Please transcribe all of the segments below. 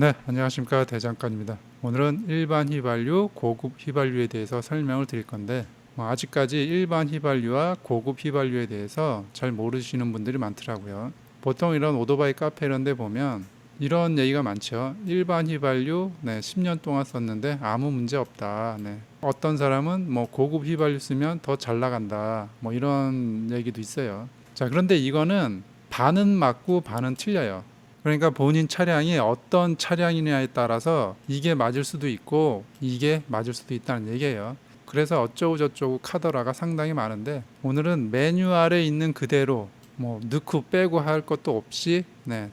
네, 안녕하십니까. 대장간입니다. 오늘은 일반 휘발유, 고급 휘발유에 대해서 설명을 드릴 건데 아직까지 일반 휘발유와 고급 휘발유에 대해서 잘 모르시는 분들이 많더라고요. 보통 이런 오토바이 카페 이런 데 보면 이런 얘기가 많죠. 일반 휘발유 10년 동안 썼는데 아무 문제 없다. 어떤 사람은 고급 휘발유 쓰면 더 잘 나간다. 이런 얘기도 있어요. 자, 그런데 이거는 반은 맞고 반은 틀려요. 그러니까 본인 차량이 어떤 차량이냐에 따라서 이게 맞을 수도 있고 이게 맞을 수도 있다는 얘기예요. 그래서 어쩌고 저쩌고 카더라가 상당히 많은데 오늘은 매뉴얼에 있는 그대로 넣고 빼고 할 것도 없이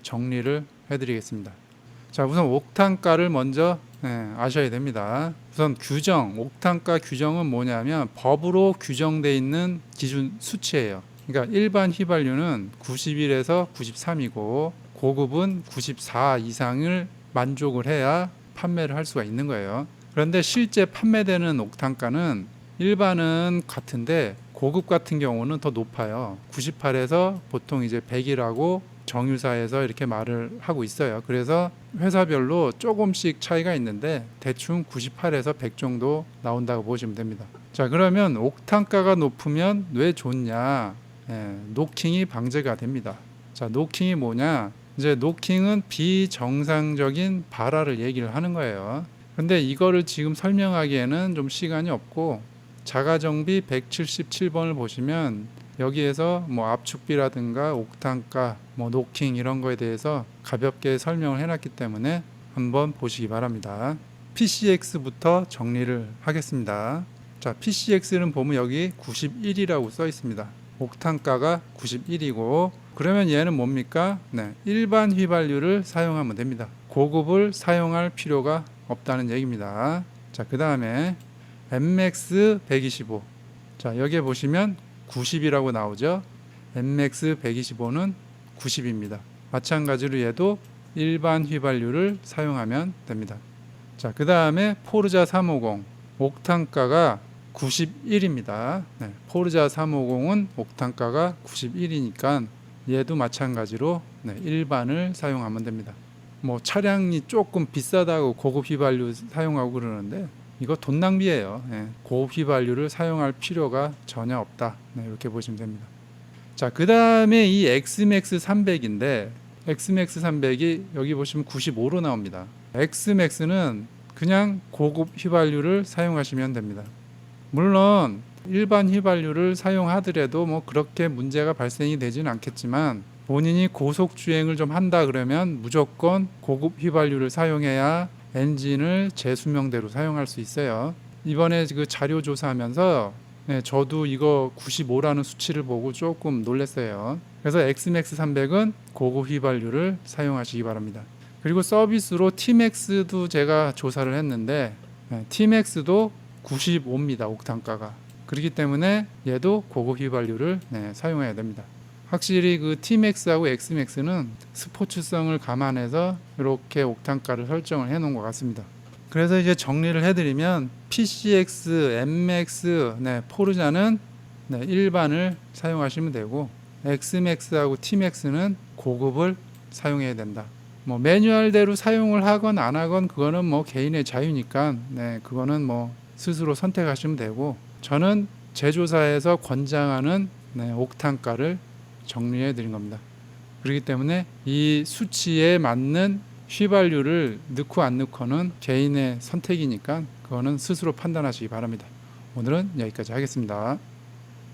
정리를 해드리겠습니다. 자, 우선 옥탄가를 먼저 아셔야 됩니다. 우선 규정, 옥탄가 규정은 뭐냐면 법으로 규정되어 있는 기준 수치예요. 그러니까 일반 휘발유는 91에서 93이고 고급은 94 이상을 만족을 해야 판매를 할 수가 있는 거예요. 그런데 실제 판매되는 옥탄가는 일반은 같은데 고급 같은 경우는 더 높아요. 98에서 보통 이제 100이라고 정유사에서 이렇게 말을 하고 있어요. 그래서 회사별로 조금씩 차이가 있는데 대충 98에서 100 정도 나온다고 보시면 됩니다. 자, 그러면 옥탄가가 높으면 왜 좋냐? 노킹이 방제가 됩니다. 자, 노킹이 뭐냐? 이제 노킹은 비정상적인 발화를 얘기를 하는 거예요. 근데 이거를 지금 설명하기에는 좀 시간이 없고 자가정비 177번을 보시면 여기에서 압축비라든가 옥탄가, 노킹 이런 거에 대해서 가볍게 설명을 해놨기 때문에 한번 보시기 바랍니다. PCX부터 정리를 하겠습니다. 자, PCX는 보면 여기 91이라고 써 있습니다. 옥탄가가 91이고 그러면 얘는 뭡니까? 일반 휘발유를 사용하면 됩니다. 고급을 사용할 필요가 없다는 얘기입니다. 자, 그 다음에 MX 125. 자, 여기에 보시면 90이라고 나오죠. MX 125는 90입니다. 마찬가지로 얘도 일반 휘발유를 사용하면 됩니다. 자, 그 다음에 포르자 350 옥탄가가 91입니다. 포르자 350은 옥탄가가 91이니까 얘도 마찬가지로 일반을 사용하면 됩니다. 차량이 조금 비싸다고 고급 휘발유 사용하고 그러는데 이거 돈 낭비예요. 고급 휘발유를 사용할 필요가 전혀 없다. 이렇게 보시면 됩니다. 자, 그 다음에 이 XMAX 300인데 XMAX 300이 여기 보시면 95로 나옵니다. XMAX는 그냥 고급 휘발유를 사용하시면 됩니다. 물론 일반 휘발유를 사용하더라도 그렇게 문제가 발생이 되지는 않겠지만 본인이 고속 주행을 좀 한다 그러면 무조건 고급 휘발유를 사용해야 엔진을 제 수명대로 사용할 수 있어요. 이번에 그 자료 조사하면서 저도 이거 95라는 수치를 보고 조금 놀랐어요. 그래서 XMAX 300은 고급 휘발유를 사용하시기 바랍니다. 그리고 서비스로 Tmax도 제가 조사를 했는데 Tmax도 95입니다. 옥탄가가. 그렇기 때문에 얘도 고급 휘발유를 사용해야 됩니다. 확실히 그 Tmax하고 Xmax는 스포츠성을 감안해서 이렇게 옥탄가를 설정을 해 놓은 것 같습니다. 그래서 이제 정리를 해드리면 PCX, MX, 포르자는 일반을 사용하시면 되고 Xmax하고 Tmax는 고급을 사용해야 된다. 매뉴얼대로 사용을 하건 안 하건 그거는 개인의 자유니까 그거는 스스로 선택하시면 되고 저는 제조사에서 권장하는 옥탄가를 정리해 드린 겁니다. 그렇기 때문에 이 수치에 맞는 휘발유를 넣고 안 넣고는 개인의 선택이니까 그거는 스스로 판단하시기 바랍니다. 오늘은 여기까지 하겠습니다.